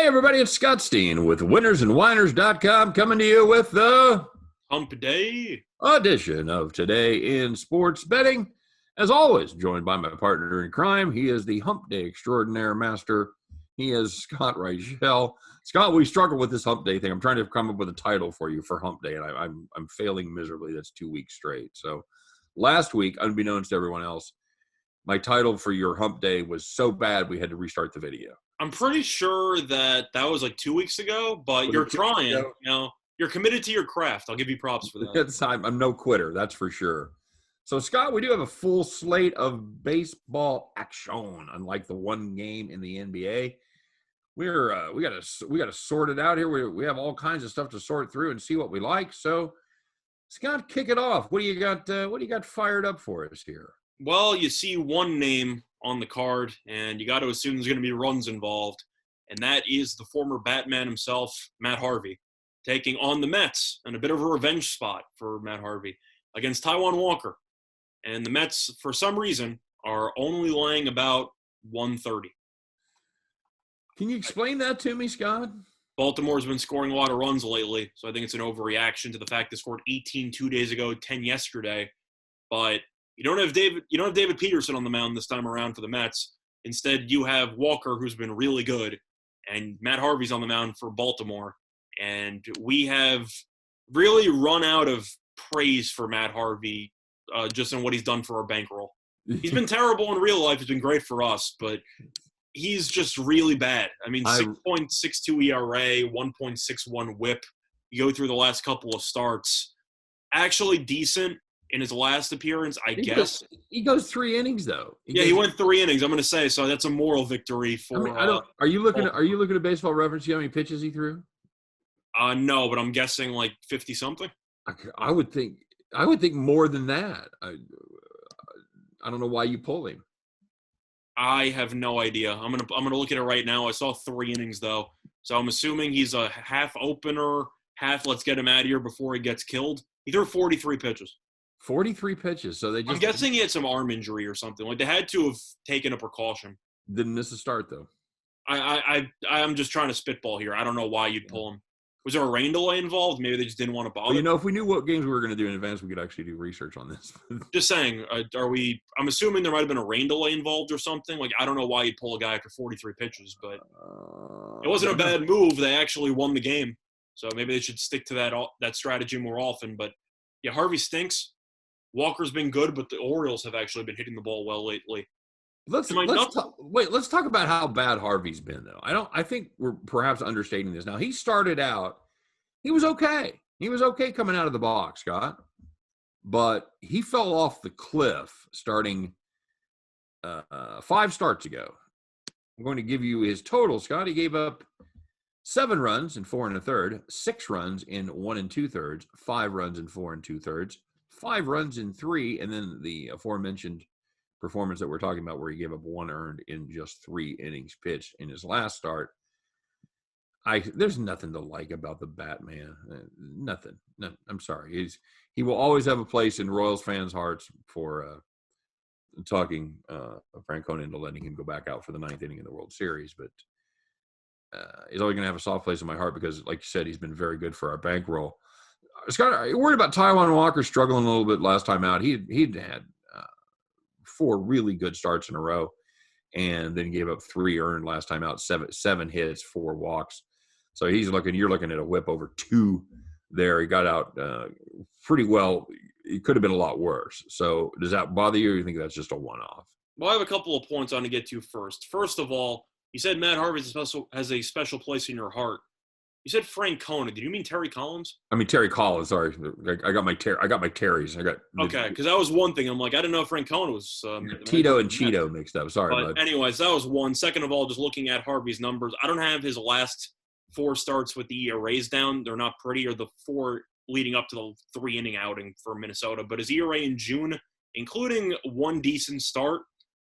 Hey, everybody, it's Scott Steen with winnersandwhiners.com coming to you with the Hump Day edition of Today in Sports Betting. As always, joined by my partner in crime. He is the Hump Day extraordinaire master. He is Scott Reichel. Scott, we struggle with this Hump Day thing. I'm trying to come up with a title for you for Hump Day, and I'm failing miserably. That's 2 weeks straight. So last week, unbeknownst to everyone else, my title for your Hump Day was so bad we had to restart the video. I'm pretty sure that was like 2 weeks ago, but you're trying. You know, you're committed to your craft. I'll give you props for that. I'm no quitter, that's for sure. So, Scott, we do have a full slate of baseball action, unlike the one game in the NBA. We gotta sort it out here. We have all kinds of stuff to sort through and see what we like. So, Scott, kick it off. What do you got fired up for us here? Well, you see one name on the card, and you got to assume there's going to be runs involved, and that is the former Batman himself, Matt Harvey, taking on the Mets, and a bit of a revenge spot for Matt Harvey against Taijuan Walker. And the Mets, for some reason, are only laying about 130. Can you explain that to me, Scott? Baltimore's been scoring a lot of runs lately, so I think it's an overreaction to the fact they scored 18 2 days ago, 10 yesterday. But you don't have David Peterson on the mound this time around for the Mets. Instead, you have Walker, who's been really good, and Matt Harvey's on the mound for Baltimore. And we have really run out of praise for Matt Harvey just in what he's done for our bankroll. He's been terrible in real life. He's been great for us, but he's just really bad. I mean, 6.62 ERA, 1.61 WHIP. You go through the last couple of starts. Actually decent in his last appearance, I guess. He goes 3 innings, though. He went 3 innings. I'm going to say, so that's a moral victory for. Are you looking at Baseball Reference? See how many pitches he threw? No, but I'm guessing like 50 something. I would think more than that. I don't know why you pull him. I have no idea. I'm gonna look at it right now. I saw 3 innings though, so I'm assuming he's a half opener, half let's get him out of here before he gets killed. He threw 43 pitches. 43 pitches. So I'm guessing he had some arm injury or something. Like they had to have taken a precaution. Didn't miss a start though. I'm just trying to spitball here. I don't know why you'd pull him. Was there a rain delay involved? Maybe they just didn't want to bother. Well, if we knew what games we were going to do in advance, we could actually do research on this. Just saying, I'm assuming there might have been a rain delay involved or something. Like, I don't know why you'd pull a guy after 43 pitches, but it wasn't a bad move. They actually won the game. So maybe they should stick to that strategy more often. But, yeah, Harvey stinks. Walker's been good, but the Orioles have actually been hitting the ball well lately. Let's talk about how bad Harvey's been, though. I think we're perhaps understating this. Now, he started out, he was okay. He was okay coming out of the box, Scott. But he fell off the cliff starting 5 starts ago. I'm going to give you his total, Scott. He gave up 7 runs in 4 1/3, 6 runs in 1 2/3, 5 runs in 4 2/3, 5 runs in 3, and then the aforementioned performance that we're talking about where he gave up 1 earned in just 3 innings pitched in his last start. There's nothing to like about the Batman. Nothing. No, I'm sorry. He will always have a place in Royals fans' hearts for talking Francona into letting him go back out for the 9th inning of the World Series. But he's always going to have a soft place in my heart because, like you said, he's been very good for our bankroll. Scott, are you worried about Taijuan Walker struggling a little bit last time out? He'd had 4 really good starts in a row, and then gave up 3 earned last time out, 7 hits, 4 walks. So you're looking at a whip over 2 there. He got out pretty well. It could have been a lot worse. So does that bother you, or do you think that's just a one-off? Well, I have a couple of points I want to get to first. First of all, you said Matt Harvey has a special place in your heart. You said Francona. Did you mean Terry Collins? I mean Terry Collins. Sorry, I got my Terrys. Okay, because that was one thing. I'm like, I didn't know Francona was Tito and Cheeto mixed up. Sorry, but anyways, that was one. Second of all, just looking at Harvey's numbers, I don't have his last 4 starts with the ERAs down. They're not pretty, or the 4 leading up to the 3-inning outing for Minnesota. But his ERA in June, including 1 decent start,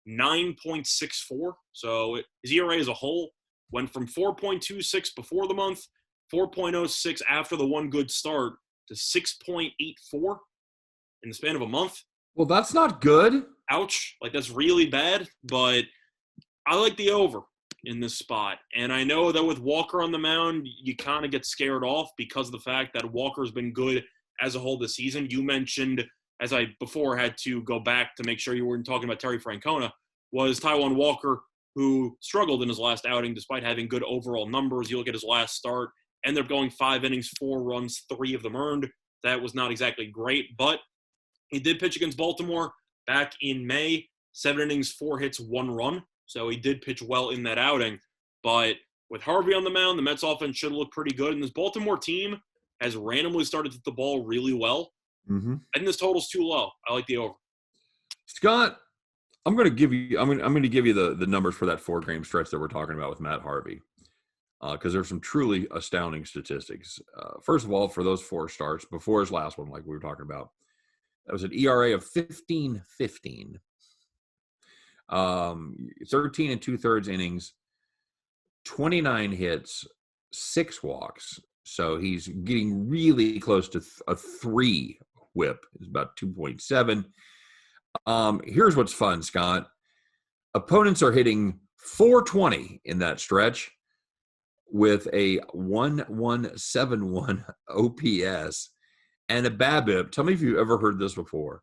9.64. So his ERA as a whole went from 4.26 before the month, 4.06 after the 1 good start, to 6.84 in the span of a month. Well, that's not good. Ouch. Like, that's really bad, but I like the over. in this spot. And I know that with Walker on the mound, you kind of get scared off because of the fact that Walker's been good as a whole this season. You mentioned, as I before had to go back to make sure you weren't talking about Terry Francona, was Taijuan Walker, who struggled in his last outing despite having good overall numbers. You look at his last start, ended up going 5 innings, 4 runs, 3 of them earned. That was not exactly great, but he did pitch against Baltimore back in May, 7 innings, 4 hits, 1 run. So he did pitch well in that outing. But with Harvey on the mound, the Mets offense should look pretty good. And this Baltimore team has randomly started to hit the ball really well. Mm-hmm. I think this total's too low. I like the over. Scott, I'm going to give you the numbers for that 4-game stretch that we're talking about with Matt Harvey, because there's some truly astounding statistics. First of all, for those 4 starts before his last one, like we were talking about, that was an ERA of 15.15, 13 2/3 innings, 29 hits, 6 walks. So he's getting really close to a 3 whip. It's about 2.7. Here's what's fun, Scott. Opponents are hitting 420 in that stretch with a 1.171 OPS and a BABIP. Tell me if you've ever heard this before.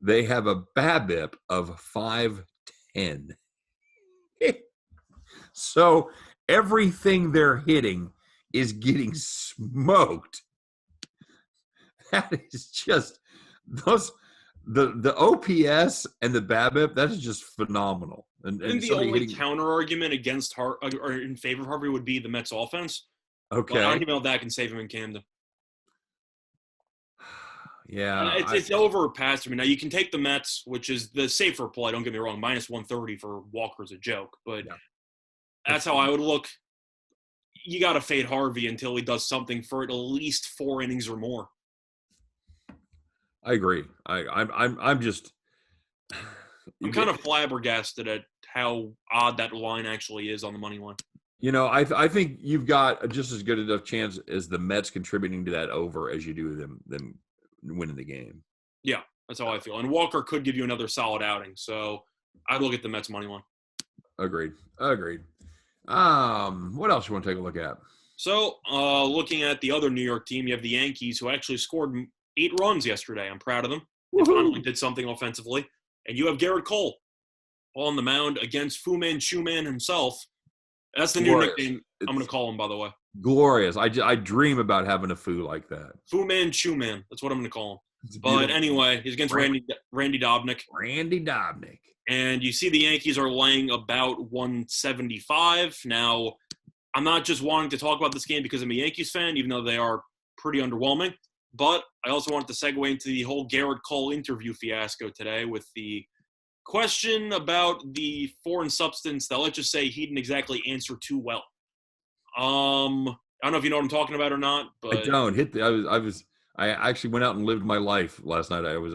They have a BABIP of 510. So everything they're hitting is getting smoked. That is just the OPS and the BABIP. That is just phenomenal. And the only counter argument against or in favor of Harvey would be the Mets offense. Okay, but I don't even know if that can save him in Camden. Yeah, it's overpassed. I mean, now you can take the Mets, which is the safer play. Don't get me wrong, -130 for Walker's a joke, but that's how I would look. You got to fade Harvey until he does something for at least 4 innings or more. I agree. I'm just. I'm kind of flabbergasted at how odd that line actually is on the money line. You know, I think you've got just as good enough chance as the Mets contributing to that over as you do them winning the game. Yeah, that's how I feel. And Walker could give you another solid outing, so I'd look at the Mets money line. Agreed. What else you want to take a look at? So, looking at the other New York team, you have the Yankees, who actually scored 8 runs yesterday. I'm proud of them. They finally did something offensively. And you have Garrett Cole on the mound against Fu Manchu Man himself. That's the new nickname I'm going to call him, by the way. Glorious. I dream about having a Fu like that. Fu Manchu Man. That's what I'm going to call him. But anyway, he's against Randy Dobnik. Randy Dobnik. And you see the Yankees are laying about 175. Now, I'm not just wanting to talk about this game because I'm a Yankees fan, even though they are pretty underwhelming. But I also wanted to segue into the whole Garrett Cole interview fiasco today with the question about the foreign substance that, let's just say, he didn't exactly answer too well. I don't know if you know what I'm talking about or not, but I don't. I actually went out and lived my life last night. I was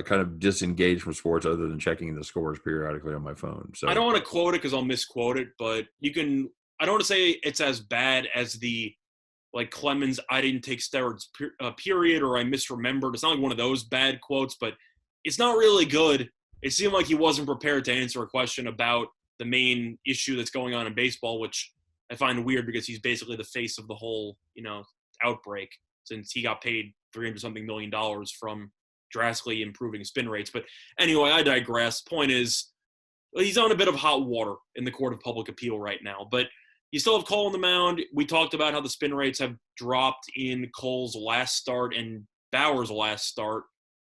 kind of disengaged from sports other than checking the scores periodically on my phone. So I don't want to quote it because I'll misquote it, but you can. I don't want to say it's as bad as the like Clemens, I didn't take steroids, period, or I misremembered. It's not like one of those bad quotes, but it's not really good. It seemed like he wasn't prepared to answer a question about the main issue that's going on in baseball, which I find weird because he's basically the face of the whole, outbreak since he got paid $300-something million from drastically improving spin rates. But anyway, I digress. Point is, he's on a bit of hot water in the court of public appeal right now, but you still have Cole on the mound. We talked about how the spin rates have dropped in Cole's last start and Bauer's last start.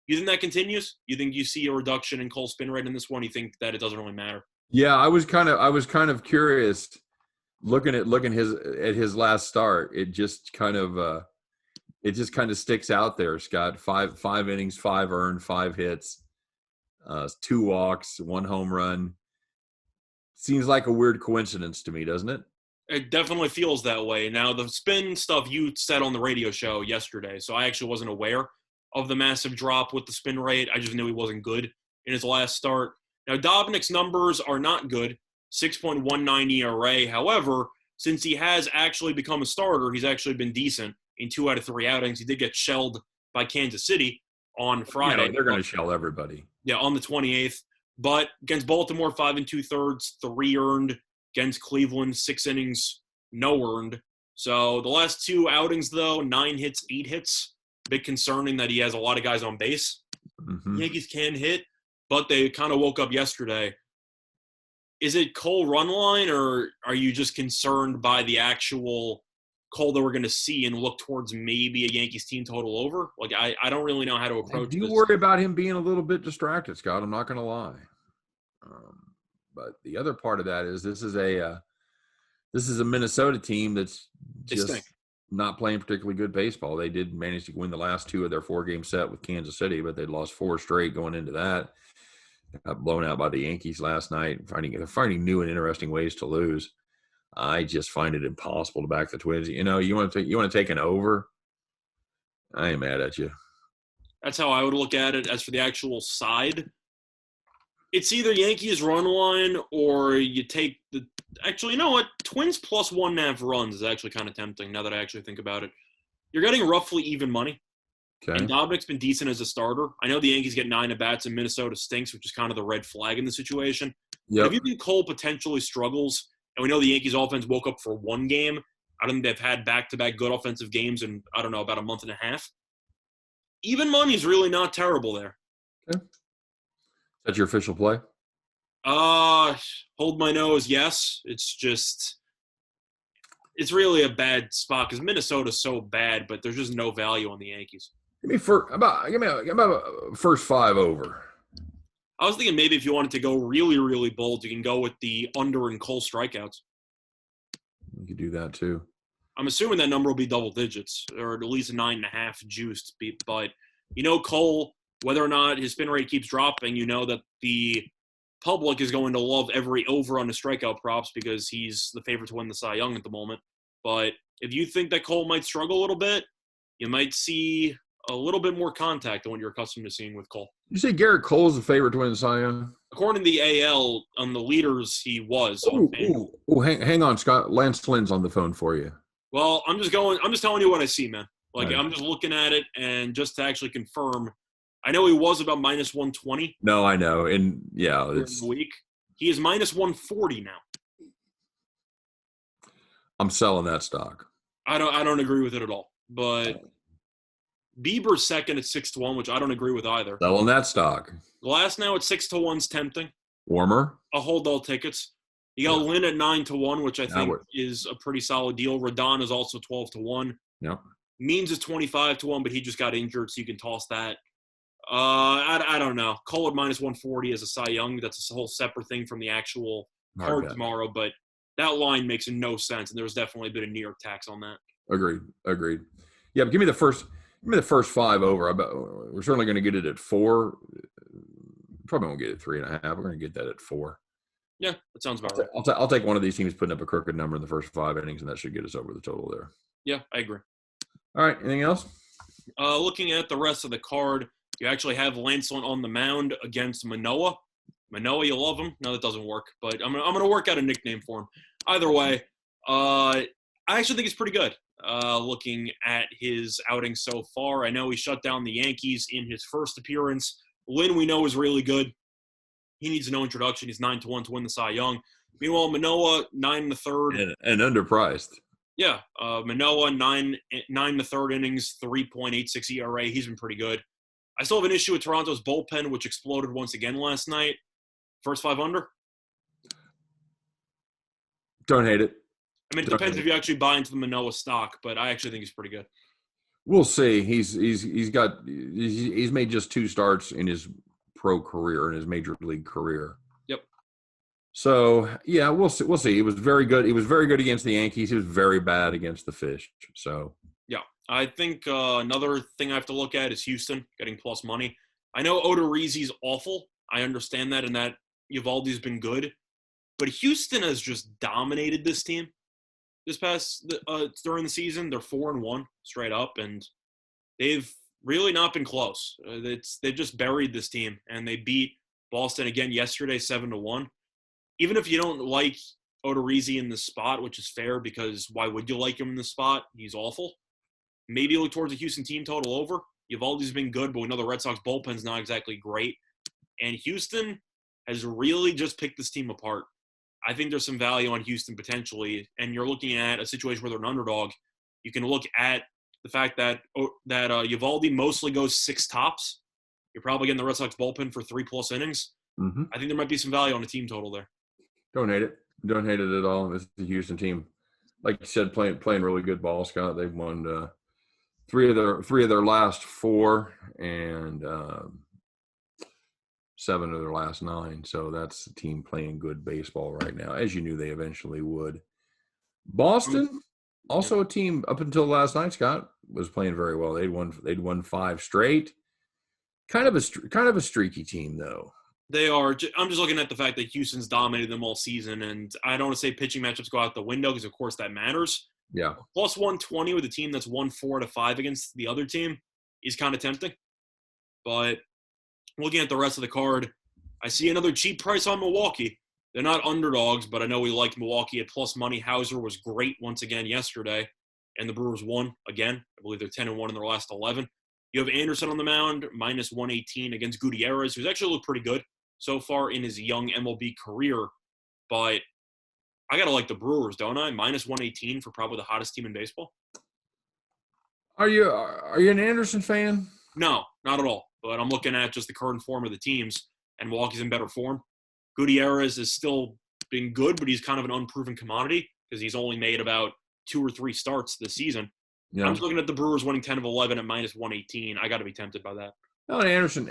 You think that continues? You think you see a reduction in Cole's spin rate in this one? You think that it doesn't really matter? Yeah, I was kind of curious looking at his last start. It just kind of sticks out there, Scott. Five innings, 5 earned, 5 hits, 2 walks, 1 home run. Seems like a weird coincidence to me, doesn't it? It definitely feels that way. Now, the spin stuff you said on the radio show yesterday, so I actually wasn't aware of the massive drop with the spin rate. I just knew he wasn't good in his last start. Now, Dobnik's numbers are not good, 6.19 ERA. However, since he has actually become a starter, he's actually been decent in 2 out of 3 outings. He did get shelled by Kansas City on Friday. Yeah, they're going to shell everybody. Yeah, on the 28th. But against Baltimore, 5 2/3, 3 earned. Against Cleveland, 6 innings, no earned. So the last 2 outings, though, 9 hits, 8 hits. A bit concerning that he has a lot of guys on base. Mm-hmm. Yankees can hit, but they kind of woke up yesterday. Is it Cole run line, or are you just concerned by the actual Cole that we're going to see and look towards maybe a Yankees team total over? Like, I don't really know how to approach Do you this. worry about him being a little bit distracted, Scott? I'm not going to lie. But the other part of that is this is a Minnesota team that's just not playing particularly good baseball. They did manage to win the last 2 of their 4-game set with Kansas City, but they lost 4 straight going into that. Got blown out by the Yankees last night. They're finding new and interesting ways to lose. I just find it impossible to back the Twins. You want to take an over? I ain't mad at you. That's how I would look at it. As for the actual side, it's either Yankees run line or you take the – actually, you know what? Twins plus 1.5 runs is actually kind of tempting now that I actually think about it. You're getting roughly even money. Okay. And Dobnik's been decent as a starter. I know the Yankees get 9 at-bats and Minnesota stinks, which is kind of the red flag in the situation. Yep. But if you think Cole potentially struggles, and we know the Yankees offense woke up for 1 game, I don't think they've had back-to-back good offensive games in, I don't know, about a month and a half. Even money's really not terrible there. Okay. Is that your official play? Hold my nose, yes. It's really a bad spot because Minnesota's so bad, but there's just no value on the Yankees. Give me about first 5 over. I was thinking maybe if you wanted to go really, really bold, you can go with the under and Cole strikeouts. You could do that too. I'm assuming that number will be double digits, or at least 9.5 juiced. But Cole, whether or not his spin rate keeps dropping, that the public is going to love every over on the strikeout props because he's the favorite to win the Cy Young at the moment. But if you think that Cole might struggle a little bit, you might see a little bit more contact than what you're accustomed to seeing with Cole. You say Garrett Cole's the favorite to win the Cy Young? According to the AL, on the leaders, he was. Hang on, Scott. Lance Lynn's on the phone for you. Well, I'm just telling you what I see, man. Like, right. I'm just looking at it, and just to actually confirm, I know he was about minus 120. No, I know. And, yeah. It's the week. He is minus 140 now. I'm selling that stock. I don't agree with it at all. But Bieber's second at 6-1, which I don't agree with either. Selling that stock. Glass now at 6-1's tempting. Warmer. I'll hold all tickets. You got Lynn at 9-1, which I think is a pretty solid deal. Rodon is also 12-1. Yep. Means is 25-1, but he just got injured, so you can toss that. I don't know. Cole at minus 140 as a Cy Young. That's a whole separate thing from the actual card tomorrow, but that line makes no sense, and there was definitely a bit of New York tax on that. Agreed. Yeah, but give me the first 5 over. We're certainly going to get it at 4. Probably won't get it 3.5. We're going to get that at 4. Yeah, that sounds about right. I'll take one of these teams putting up a crooked number in the first 5 innings, and that should get us over the total there. Yeah, I agree. All right, anything else? Looking at the rest of the card, you actually have Lance Lynn on the mound against Manoah. Manoah, you love him. No, that doesn't work, but I'm going to work out a nickname for him. Either way, I actually think he's pretty good. Looking at his outing so far, I know he shut down the Yankees in his first appearance. Lynn, we know, is really good. He needs no introduction. He's 9-1 to win the Cy Young. Meanwhile, Manoah, 9 1/3. And underpriced. Yeah. Manoah, 9 1/3 innings, 3.86 ERA. He's been pretty good. I still have an issue with Toronto's bullpen, which exploded once again last night. First 5 under. Don't hate it. I mean, it depends if you actually buy into the Manoah stock, but I actually think he's pretty good. We'll see. He's made just 2 starts in his pro career, in his major league career. Yep. So yeah, we'll see. He was very good. He was very good against the Yankees. He was very bad against the Fish. So yeah, I think another thing I have to look at is Houston getting plus money. I know Odorizzi's awful. I understand that, and that Eovaldi's been good, but Houston has just dominated this team. This past during the season, they're 4-1 straight up, and they've really not been close. They've just buried this team, and they beat Boston again yesterday, 7-1. Even if you don't like Odorizzi in this spot, which is fair because why would you like him in this spot? He's awful. Maybe look towards the Houston team total over. Eovaldi's been good, but we know the Red Sox bullpen's not exactly great. And Houston has really just picked this team apart. I think there's some value on Houston potentially, and you're looking at a situation where they're an underdog. You can look at the fact that Eovaldi mostly goes 6 tops. You're probably getting the Red Sox bullpen for 3+ innings. Mm-hmm. I think there might be some value on a team total there. Don't hate it. Don't hate it at all. This is the Houston team, like you said, playing really good ball, Scott. They've won 3 of their last 4 and 7 of their last 9. So that's the team playing good baseball right now, as you knew they eventually would. Boston, also a team up until last night, Scott, was playing very well. They'd won 5 straight. Kind of a streaky team, though. They are. I'm just looking at the fact that Houston's dominated them all season, and I don't want to say pitching matchups go out the window because, of course, that matters. Yeah. Plus 120 with a team that's won 4 out of 5 against the other team is kind of tempting. But looking at the rest of the card, I see another cheap price on Milwaukee. They're not underdogs, but I know we liked Milwaukee at plus money. Hauser was great once again yesterday, and the Brewers won again. I believe they're 10-1 in their last 11. You have Anderson on the mound, minus 118 against Gutierrez, who's actually looked pretty good so far in his young MLB career. But I got to like the Brewers, don't I? Minus 118 for probably the hottest team in baseball. Are you an Anderson fan? No, not at all. But I'm looking at just the current form of the teams, and Milwaukee's in better form. Gutierrez has still been good, but he's kind of an unproven commodity because he's only made about 2 or 3 starts this season. Yeah. I'm just looking at the Brewers winning 10 of 11 at minus 118. I got to be tempted by that. No, Anderson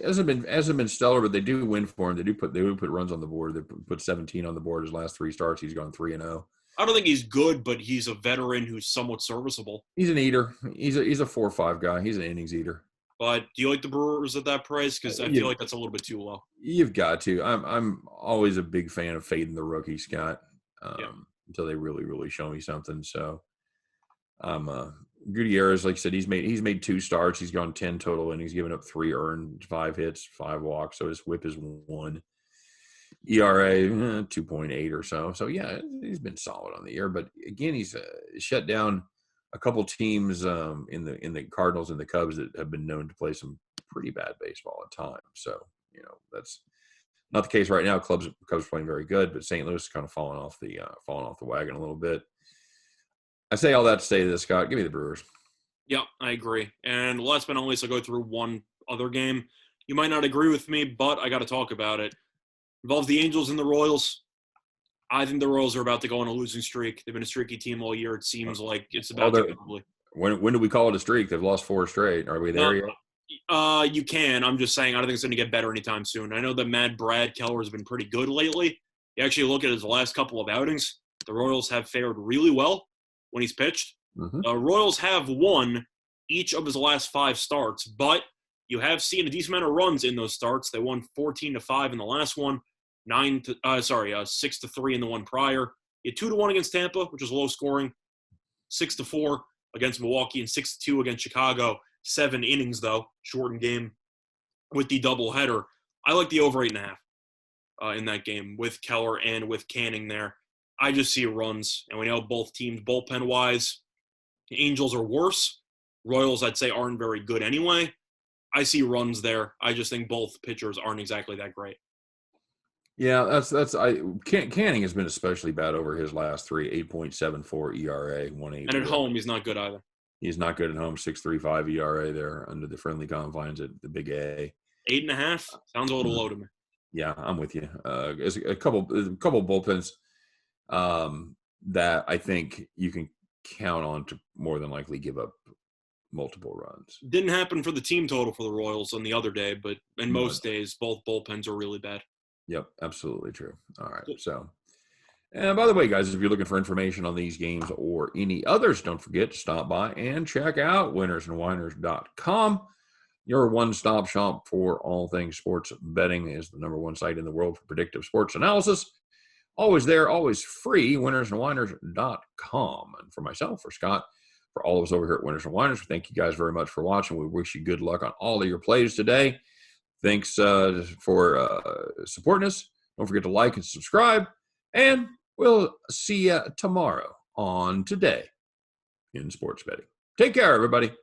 hasn't been stellar, but they do win for him. They do put runs on the board. They put 17 on the board his last 3 starts. He's gone 3-0. I don't think he's good, but he's a veteran who's somewhat serviceable. He's an eater. He's a 4-5 guy. He's an innings eater. But do you like the Brewers at that price? Because I feel like that's a little bit too low. You've got to. I'm always a big fan of fading the rookie, Scott, until they really, really show me something. So, Gutierrez, like I said, he's made 2 starts. He's gone 10 total innings, given up 3 earned, 5 hits, 5 walks. So his WHIP is 1. ERA 2.8 or so. So yeah, he's been solid on the year. But again, he's shut down a couple teams in the Cardinals and the Cubs that have been known to play some pretty bad baseball at times. So that's not the case right now. Cubs are playing very good, but St. Louis is kind of falling off the wagon a little bit. I say all that to say this, Scott. Give me the Brewers. Yeah, I agree. And last but not least, I'll go through one other game. You might not agree with me, but I got to talk about it. Involves the Angels and the Royals. I think the Royals are about to go on a losing streak. They've been a streaky team all year. It seems like it's about to probably. When do we call it a streak? They've lost 4 straight. Are we there yet? You can. I'm just saying I don't think it's going to get better anytime soon. I know that Mad Brad Keller has been pretty good lately. You actually look at his last couple of outings. The Royals have fared really well when he's pitched. Mm-hmm. The Royals have won each of his last 5 starts, but you have seen a decent amount of runs in those starts. They won 14-5 in the last one, 6-3 in the one prior. You had 2-1 against Tampa, which was low scoring, 6-4 against Milwaukee, and 6-2 against Chicago. 7 innings though, shortened game with the doubleheader. I like the over 8.5 in that game with Keller and with Canning there. I just see runs, and we know both teams bullpen wise. The Angels are worse. Royals, I'd say, aren't very good anyway. I see runs there. I just think both pitchers aren't exactly that great. Yeah, Canning has been especially bad over his last 3, 8.74 ERA, 1.8. And at home, he's not good either. He's not good at home, 6.35 ERA there under the friendly confines at the Big A. 8.5 sounds a little low to me. Yeah, I'm with you. There's a couple bullpens that I think you can count on to more than likely give up multiple runs. Didn't happen for the team total for the Royals on the other day, but in most days, both bullpens are really bad. Yep, absolutely true. All right, so. And by the way, guys, if you're looking for information on these games or any others, don't forget to stop by and check out winnersandwhiners.com. Your one-stop shop for all things sports betting is the #1 site in the world for predictive sports analysis. Always there, always free, winnersandwhiners.com. And for myself, for Scott, for all of us over here at Winners and Whiners, thank you guys very much for watching. We wish you good luck on all of your plays today. Thanks for supporting us. Don't forget to like and subscribe. And we'll see you tomorrow on Today in Sports Betting. Take care, everybody.